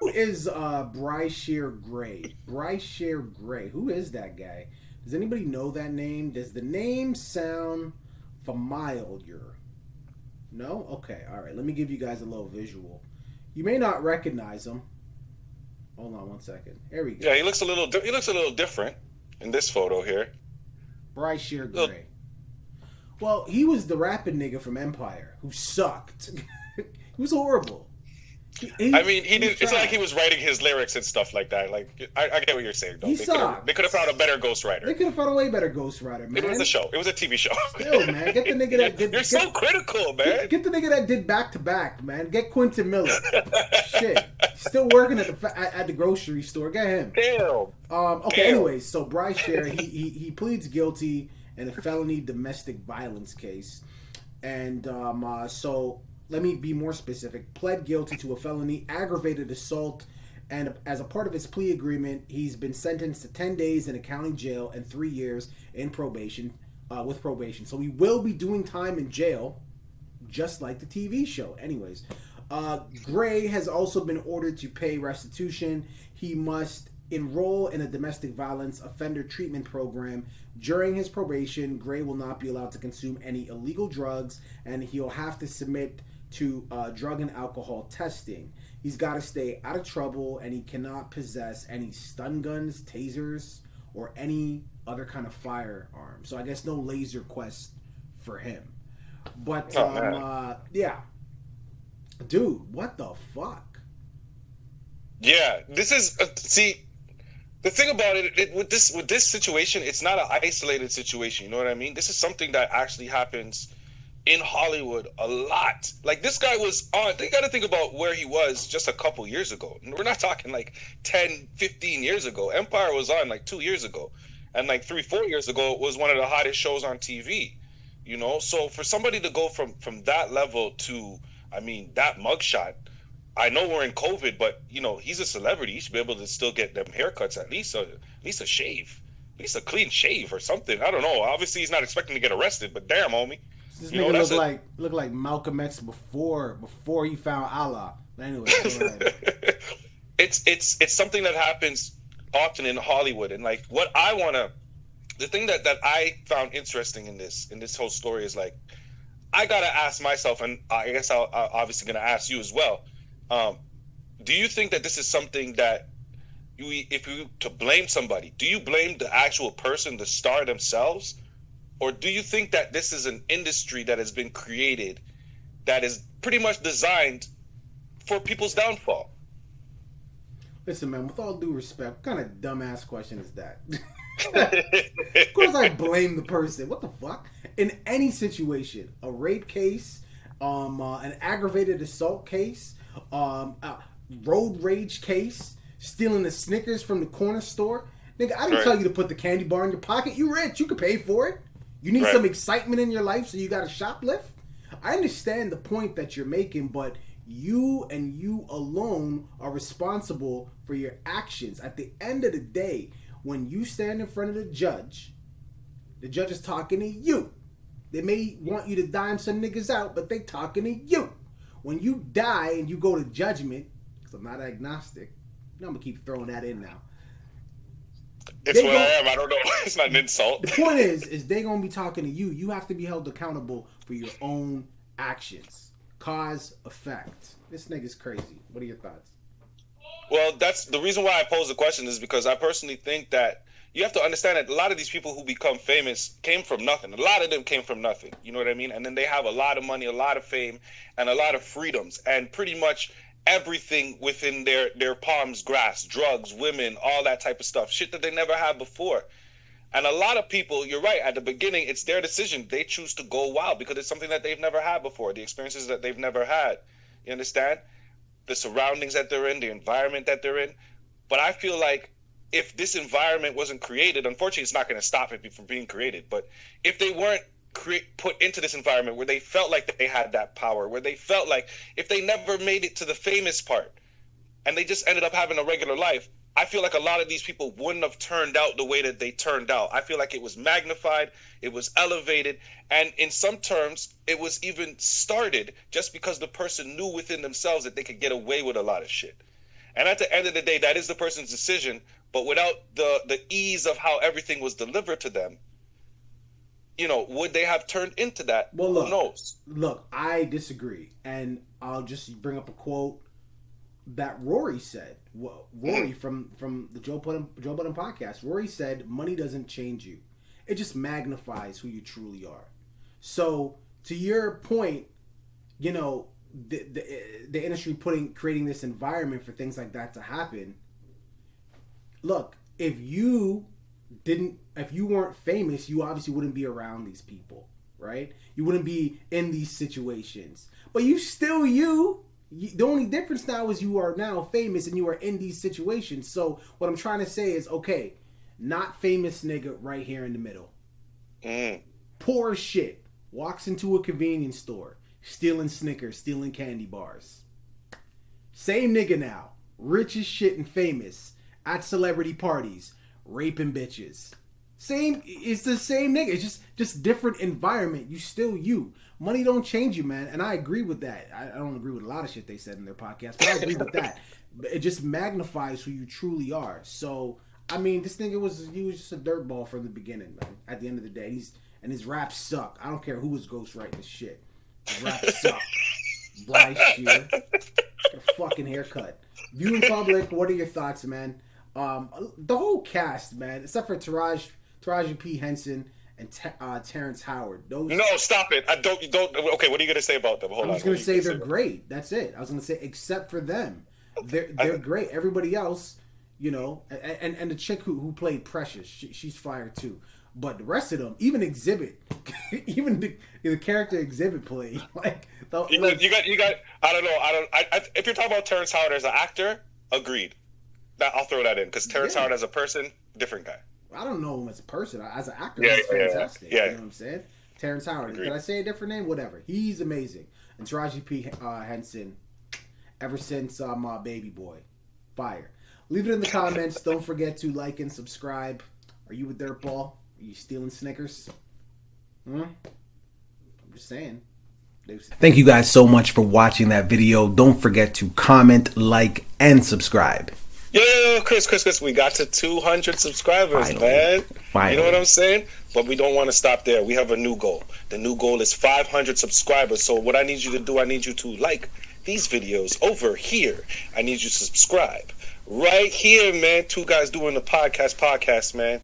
Who is Bryshere Gray? Bryshere Gray. Who is that guy? Does anybody know that name? Does the name sound familiar? No? Okay, alright. Let me give you guys a little visual. You may not recognize him. Hold on one second. Here we Yeah, go. he looks a little different in this photo here. Bryshere Little, Gray. Well, he was the rapping nigga from Empire who sucked. He was horrible. I mean, he He was did. It's not like he trash. was writing his lyrics and stuff like that. Like, I get what you're saying, though. He They could have found a sucked. better They ghostwriter. could have found a way better Ghost Rider, It was a man. show. It was a TV show. Still, man, get the nigga that You're did so critical, get, man. get the nigga that did back to back, man. Get Quentin Miller. Shit, still working at the grocery store. Get him. Damn. Okay. Damn. Anyways, so Bryce Share he pleads guilty in a felony domestic violence case, and so let me be more specific. Pled guilty to a felony aggravated assault, and as a part of his plea agreement, he's been sentenced to 10 days in a county jail and 3 years in probation, with probation. So he will be doing time in jail, just like the TV show. Anyways, Gray has also been ordered to pay restitution. He must enroll in a domestic violence offender treatment program. During his probation, Gray will not be allowed to consume any illegal drugs, and he'll have to submit to drug and alcohol testing. He's got to stay out of trouble, and he cannot possess any stun guns, tasers, or any other kind of firearm. So I guess no laser quest for him. But Oh man. yeah, dude, what the fuck? Yeah. This is see the thing about it with this situation. It's not an isolated situation. You know what I mean? This is something that actually happens in Hollywood a lot. Like this guy was on, they got to think about where he was just a couple years ago. We're not talking like 10, 15 years ago. Empire was on like 2 years ago. And like 3, 4 years ago, it was one of the hottest shows on TV. You know, so for somebody to go from that level to, I mean, that mugshot. I know we're in COVID, but you know, he's a celebrity. He should be able to still get them haircuts, at least a shave, at least a clean shave or something. I don't know. Obviously, he's not expecting to get arrested, but damn, homie. This You know, nigga that's a look like Malcolm X before he found Allah. But anyway, go ahead. it's something that happens often in Hollywood, and like what I want to the thing that I found interesting in this whole story is like I gotta ask myself, and I guess I'll obviously gonna ask you as well. Um, do you think that this is something that if you to blame somebody, do you blame the actual person, the star themselves, or do you think that this is an industry that has been created that is pretty much designed for people's downfall? Listen, man, with all due respect, what kind of dumbass question is that? Of course, I blame the person. What the fuck? In any situation, a rape case, an aggravated assault case, a road rage case, stealing the Snickers from the corner store. Nigga, I didn't Right. tell you to put the candy bar in your pocket. You rich, you could pay for it. You need some Right. excitement in your life, so you got to shoplift. I understand the point that you're making, but you and you alone are responsible for your actions. At the end of the day, when you stand in front of the judge is talking to you. They may want you to dime some niggas out, but they talking to you. When you die and you go to judgment, because I'm not agnostic, I'm gonna keep throwing that in now. It's They what I go. am. I don't know. It's not an insult. The point is they gonna be talking to you. You have to be held accountable for your own actions. Cause effect. This nigga's crazy. What are your thoughts? Well, that's the reason why I pose the question is because I personally think that you have to understand that a lot of these people who become famous came from nothing. A lot of them came from nothing. You know what I mean? And then they have a lot of money, a lot of fame, and a lot of freedoms, and pretty much everything within their palms grasp, drugs, women, all that type of stuff, shit that they never had before. And a lot of people, you're right, at the beginning, it's their decision. They choose to go wild because it's something that they've never had before, the experiences that they've never had. You understand? The surroundings that they're in, the environment that they're in. But I feel like if this environment wasn't created, unfortunately, it's not going to stop it from being created. But if they weren't put into this environment where they felt like they had that power, where they felt like if they never made it to the famous part and they just ended up having a regular life, I feel like a lot of these people wouldn't have turned out the way that they turned out. I feel like it was magnified, it was elevated, and in some terms, it was even started just because the person knew within themselves that they could get away with a lot of shit. And at the end of the day, that is the person's decision. But without the ease of how everything was delivered to them, would they have turned into that? Well, look, who knows? Look, I disagree, and I'll just bring up a quote that Rory said. Rory from the Joe Budden podcast. Rory said, "Money doesn't change you; it just magnifies who you truly are." So, to your point, the industry creating this environment for things like that to happen. Look, if you weren't famous, you obviously wouldn't be around these people, right? You wouldn't be in these situations. But you still you. The only difference now is you are now famous and you are in these situations. So what I'm trying to say is, okay, not famous nigga right here in the middle. Poor as shit. Walks into a convenience store, stealing Snickers, stealing candy bars. Same nigga now. Rich as shit and famous. At celebrity parties. Raping bitches. It's the same nigga. It's just different environment. You still you. Money don't change you, man. And I agree with that. I don't agree with a lot of shit they said in their podcast, but I agree with that. It just magnifies who you truly are. So, I mean, this nigga was just a dirtball from the beginning, man. At the end of the day, his raps suck. I don't care who was ghostwriting this shit. His raps suck. Bryshere, a fucking haircut. View in public. What are your thoughts, man? The whole cast, man, except for Taraji P. Henson and Terrence Howard. No, stop it. I don't. Okay, what are you gonna say about them? Hold on. I was gonna say they're great. That's it. I was gonna say except for them, they're great. Everybody else, and the chick who played Precious, she's fire too. But the rest of them, even Exhibit, even the character Exhibit played like. You got. I don't know. If you're talking about Terrence Howard as an actor, agreed. I'll throw that in because Terrence Howard as a person, different guy. I don't know him as a person. As an actor, he's fantastic. Yeah. You know what I'm saying? Terrence Howard. Agreed. Did I say a different name? Whatever. He's amazing. And Taraji P. Henson, ever since my baby boy, fire. Leave it in the comments. Don't forget to like and subscribe. Are you a dirtball? Are you stealing Snickers? I'm just saying. Thank you guys so much for watching that video. Don't forget to comment, like, and subscribe. Yo, Chris, we got to 200 subscribers, man. Finally. You know what I'm saying? But we don't want to stop there. We have a new goal. The new goal is 500 subscribers. So what I need you to do, I need you to like these videos over here. I need you to subscribe right here, man. Two guys doing the podcast, man.